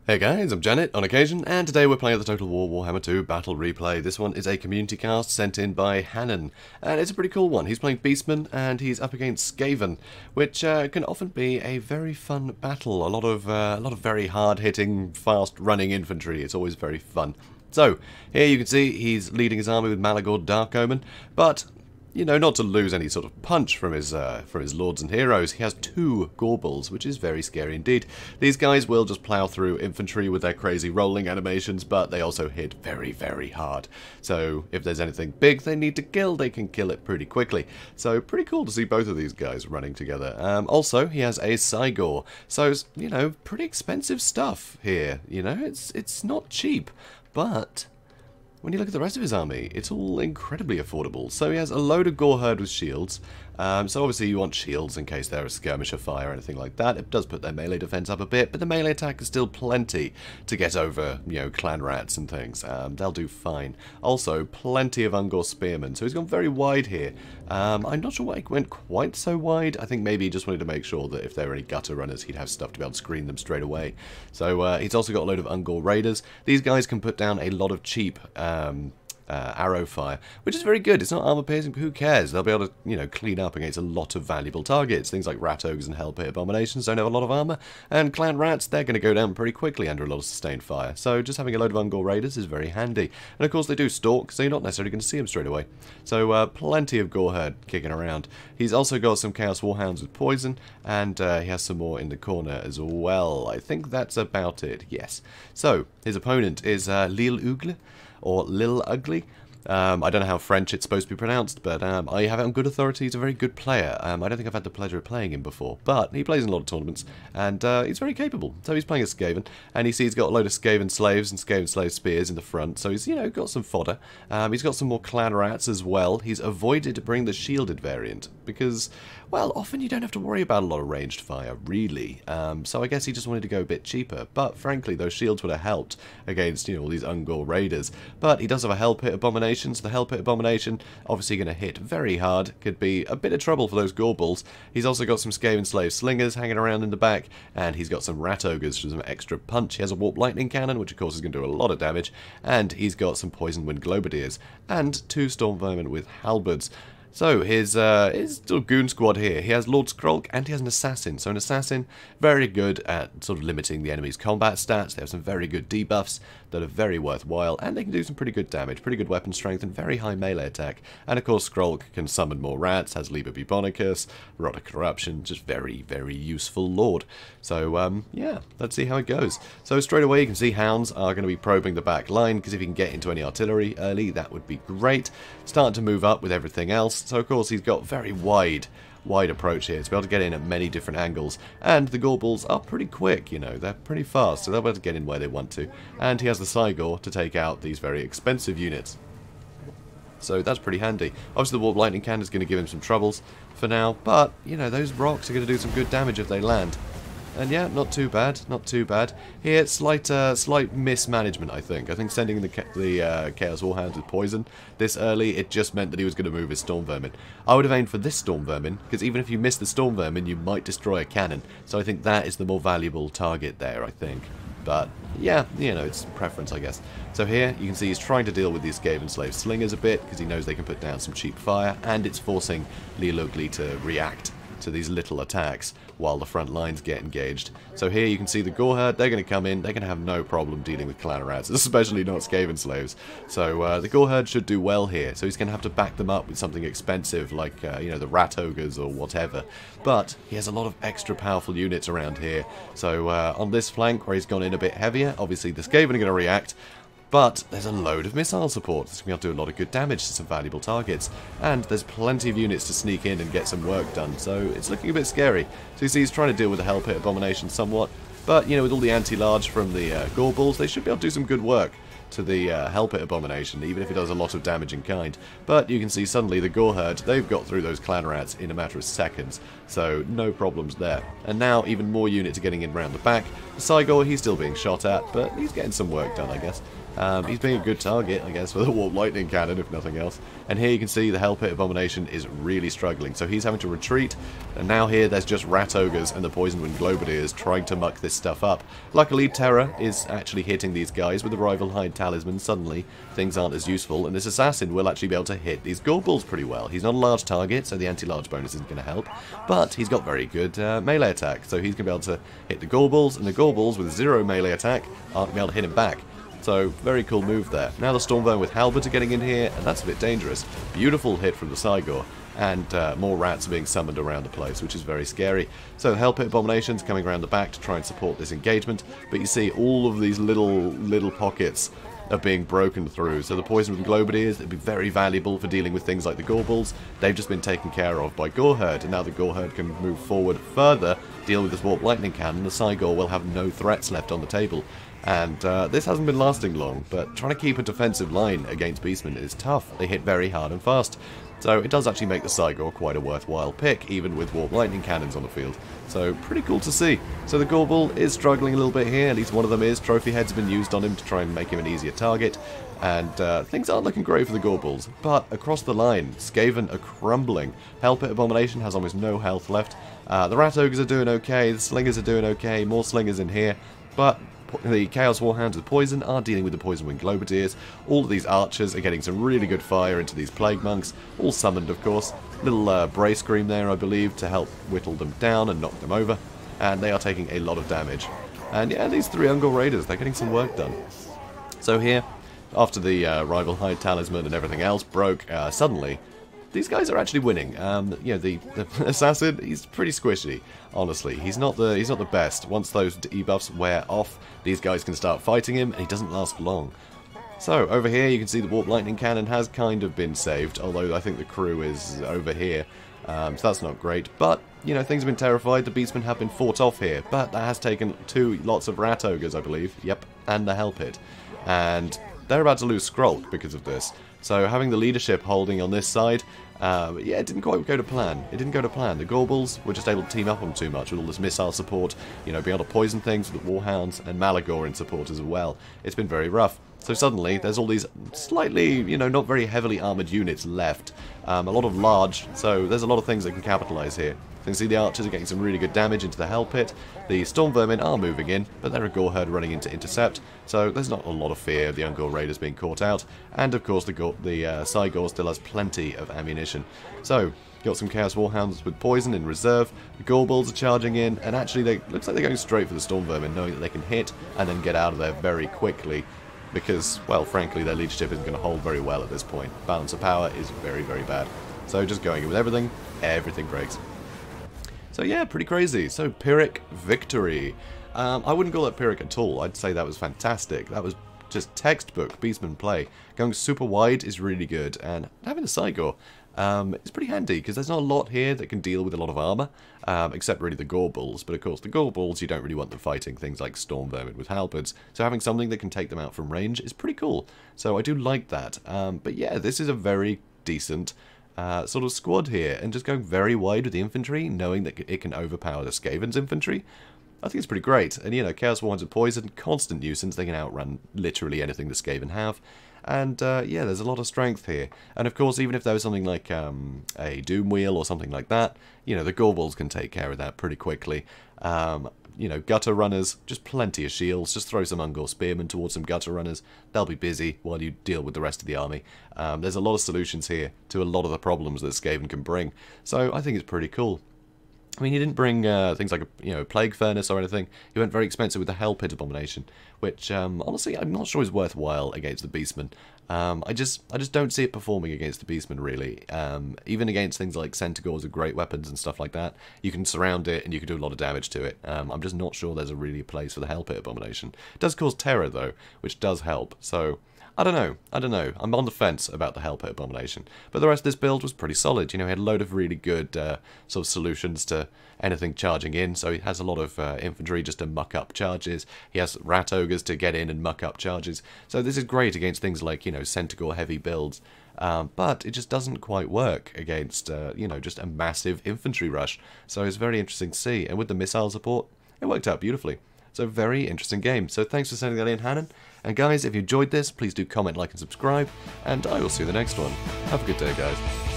Hey guys, I'm JanetOnOccasion, and today we're playing the Total War Warhammer II Battle Replay. This one is a community cast sent in by Hanen, and it's a pretty cool one. He's playing Beastmen, and he's up against Skaven, which can often be a very fun battle. A lot of very hard-hitting, fast-running infantry. It's always very fun. So, here you can see he's leading his army with Malagor Dark Omen, but you know, not to lose any sort of punch from his lords and heroes. He has two Gorebullies, which is very scary indeed. These guys will just plow through infantry with their crazy rolling animations, but they also hit very, very hard. So if there's anything big they need to kill, they can kill it pretty quickly. So pretty cool to see both of these guys running together. Also, he has a Cygor, so you know, pretty expensive stuff here. You know, it's not cheap, but when you look at the rest of his army, it's all incredibly affordable. So he has a load of Gore Herd with shields. So obviously you want shields in case they're a skirmisher fire or anything like that. It does put their melee defense up a bit, but the melee attack is still plenty to get over, you know, clan rats and things. They'll do fine. Also, plenty of Ungor spearmen. So he's gone very wide here. I'm not sure why he went quite so wide. I think maybe he just wanted to make sure that if there were any gutter runners, he'd have stuff to be able to screen them straight away. So he's also got a load of Ungor raiders. These guys can put down a lot of cheap arrow fire, which is very good. It's not armor piercing, but who cares? They'll be able to, you know, clean up against a lot of valuable targets. Things like rat ogres and hell pit abominations don't have a lot of armor, and clan rats, they're going to go down pretty quickly under a lot of sustained fire. So just having a load of Ungor raiders is very handy. And of course they do stalk, so you're not necessarily going to see them straight away. So plenty of Gore Herd kicking around. He's also got some Chaos Warhounds with poison, and he has some more in the corner as well. I think that's about it, yes. So his opponent is Lil Ugle, or Lil Ugly. I don't know how French it's supposed to be pronounced, but I have it on good authority. He's a very good player. I don't think I've had the pleasure of playing him before, but he plays in a lot of tournaments, and he's very capable. So he's playing a Skaven, and you see he's got a load of Skaven slaves and Skaven slave spears in the front, so he's, you know, got some fodder. He's got some more clan rats as well. He's avoided to bring the shielded variant, because, well, often you don't have to worry about a lot of ranged fire, really. So I guess he just wanted to go a bit cheaper, but frankly, those shields would have helped against, you know, all these Ungor raiders. But he does have a hell pit abomination. So the Hell Pit Abomination, obviously going to hit very hard, could be a bit of trouble for those Gorebullies. He's also got some Skaven Slave Slingers hanging around in the back, and he's got some Rat Ogres for some extra punch. He has a Warp Lightning Cannon, which of course is going to do a lot of damage, and he's got some Poison Wind Globadiers, and two Storm Vermin with Halberds. So, his little goon squad here, he has Lord Skrulk and he has an assassin. So an assassin, very good at sort of limiting the enemy's combat stats. They have some very good debuffs that are very worthwhile, and they can do some pretty good damage, pretty good weapon strength, and very high melee attack. And of course Skrulk can summon more rats, has Liber Bubonicus, Rod of Corruption, just very, very useful lord. So, yeah, let's see how it goes. So straight away you can see hounds are going to be probing the back line, because if he can get into any artillery early, that would be great. Starting to move up with everything else. So of course he's got very wide approach here to be able to get in at many different angles, and the Gorebullies are pretty quick, you know, they're pretty fast, so they'll be able to get in where they want to, and he has the Cygor to take out these very expensive units. So that's pretty handy. Obviously the Warp Lightning Cannon is going to give him some troubles for now, but, you know, those rocks are going to do some good damage if they land. And yeah, not too bad, not too bad. Here, slight mismanagement, I think. I think sending the Chaos Warhounds with poison this early, it just meant that he was going to move his Storm Vermin. I would have aimed for this Storm Vermin, because even if you miss the Storm Vermin, you might destroy a cannon. So I think that is the more valuable target there, I think. But, yeah, you know, it's preference, I guess. So here, you can see he's trying to deal with these Skaven Slave Slingers a bit, because he knows they can put down some cheap fire, and it's forcing Lil Ugly to react to these little attacks while the front lines get engaged. So here you can see the Gore Herd, they're going to come in, they're going to have no problem dealing with clan rats, especially not Skaven slaves. So the Gore Herd should do well here, so he's going to have to back them up with something expensive like, you know, the Rat Ogres or whatever. But he has a lot of extra powerful units around here. So on this flank where he's gone in a bit heavier, obviously the Skaven are going to react, but there's a load of missile support that's going to be able to do a lot of good damage to some valuable targets. And there's plenty of units to sneak in and get some work done, so it's looking a bit scary. So you see he's trying to deal with the Hell Pit Abomination somewhat, but, you know, with all the anti-large from the Gorebullies, they should be able to do some good work to the Hell Pit Abomination, even if it does a lot of damage in kind. But you can see suddenly the Gore Herd, they've got through those clan rats in a matter of seconds, so no problems there. And now even more units are getting in round the back. The Cygor, he's still being shot at, but he's getting some work done, I guess. He's being a good target, I guess, for the Warp Lightning Cannon, if nothing else. And here you can see the Hell Pit Abomination is really struggling, so he's having to retreat. And now here there's just Rat Ogres and the Poison Wind Globadiers trying to muck this stuff up. Luckily, Terra is actually hitting these guys with the Rival Hide Talisman. Suddenly, things aren't as useful, and this Assassin will actually be able to hit these Gorebulls pretty well. He's not a large target, so the anti-large bonus isn't going to help, but he's got very good melee attack, so he's going to be able to hit the Gorebulls, and the Gorebulls with 0 melee attack aren't going to be able to hit him back. So, very cool move there. Now the Stormvermin with Halberd are getting in here, and that's a bit dangerous. Beautiful hit from the Cygor, and more rats are being summoned around the place, which is very scary. So the Hell Pit Abominations coming around the back to try and support this engagement, but you see all of these little pockets are being broken through. So the Poison with Globadiers, they'd be very valuable for dealing with things like the Gorebulls. They've just been taken care of by Goreherd, and now the Goreherd can move forward further, deal with this Warp Lightning Cannon. The Cygor will have no threats left on the table. And this hasn't been lasting long, but trying to keep a defensive line against Beastmen is tough. They hit very hard and fast. So it does actually make the Cygor quite a worthwhile pick, even with Warp Lightning Cannons on the field. So pretty cool to see. So the Gorebull is struggling a little bit here, at least one of them is. Trophy heads have been used on him to try and make him an easier target. And things aren't looking great for the Gorebulls. But across the line, Skaven are crumbling. Hell Pit Abomination has almost no health left. The Rat Ogres are doing okay, the Slingers are doing okay, more Slingers in here. But the Chaos Warhounds with Poison are dealing with the Poison Wind Globadiers. All of these archers are getting some really good fire into these Plague Monks, all summoned of course. Little Bray Scream there I believe to help whittle them down and knock them over. And they are taking a lot of damage. And yeah, these 3 Ungor Raiders, they're getting some work done. So here, after the Rival Hide Talisman and everything else broke, suddenly these guys are actually winning. You know, the Assassin, he's pretty squishy, honestly. He's not the best. Once those debuffs wear off, these guys can start fighting him, and he doesn't last long. So, over here you can see the Warp Lightning Cannon has kind of been saved, although I think the crew is over here. So that's not great, but, you know, things have been terrified. The Beastmen have been fought off here, but that has taken 2 lots of Rat Ogres, I believe. Yep, and the Hell Pit. And they're about to lose Skrulk because of this. So having the leadership holding on this side, yeah, it didn't quite go to plan. It didn't go to plan. The Gorebulls were just able to team up on too much with all this missile support, you know, being able to poison things with the Warhounds and Malagor in support as well. It's been very rough. So suddenly, there's all these slightly, you know, not very heavily armoured units left. A lot of large, so there's a lot of things that can capitalise here. You can see the archers are getting some really good damage into the Hell Pit. The Stormvermin are moving in, but they're a Goreherd running in to intercept, so there's not a lot of fear of the Ungor Raiders being caught out. And of course, the Cygor still has plenty of ammunition. So, got some Chaos Warhounds with poison in reserve. The Gorebulls are charging in, and actually, looks like they're going straight for the Stormvermin, knowing that they can hit and then get out of there very quickly. Because, well, frankly, their leadership isn't going to hold very well at this point. Balance of power is very, very bad. So just going in with everything, everything breaks. So yeah, pretty crazy. So Pyrrhic victory. I wouldn't call that Pyrrhic at all. I'd say that was fantastic. That was just textbook Beastmen play. Going super wide is really good, and having a Cygor is pretty handy, because there's not a lot here that can deal with a lot of armor, except really the Gorebulls. But of course, the Gorebulls, you don't really want them fighting things like Stormvermin with halberds, so having something that can take them out from range is pretty cool. So I do like that. But yeah, this is a very decent sort of squad here, and just going very wide with the infantry, knowing that it can overpower the Skaven's infantry. I think it's pretty great. And, you know, Chaos Warhounds and Poison, constant nuisance. They can outrun literally anything the Skaven have. And, yeah, there's a lot of strength here. And, of course, even if there was something like a Doom Wheel or something like that, you know, the Gorebulls can take care of that pretty quickly. You know, Gutter Runners, just plenty of shields. Just throw some Ungor Spearmen towards some Gutter Runners. They'll be busy while you deal with the rest of the army. There's a lot of solutions here to a lot of the problems that Skaven can bring. So I think it's pretty cool. I mean, he didn't bring things like a Plague Furnace or anything. He went very expensive with the Hell Pit Abomination, which honestly I'm not sure is worthwhile against the Beastmen. I just don't see it performing against the Beastmen really. Even against things like Centaurs with great weapons and stuff like that, you can surround it and you can do a lot of damage to it. I'm just not sure there's a really place for the Hell Pit Abomination. It does cause terror though, which does help. So I don't know. I'm on the fence about the Hell Pit Abomination. But the rest of this build was pretty solid. You know, he had a load of really good sort of solutions to anything charging in. So he has a lot of infantry just to muck up charges. He has Rat Ogres to get in and muck up charges. So this is great against things like, you know, Centaur heavy builds. But it just doesn't quite work against, you know, just a massive infantry rush. So it's very interesting to see. And with the missile support, it worked out beautifully. So very interesting game. So thanks for sending that in, Hanen. And guys, if you enjoyed this, please do comment, like, and subscribe, and I will see you in the next one. Have a good day, guys.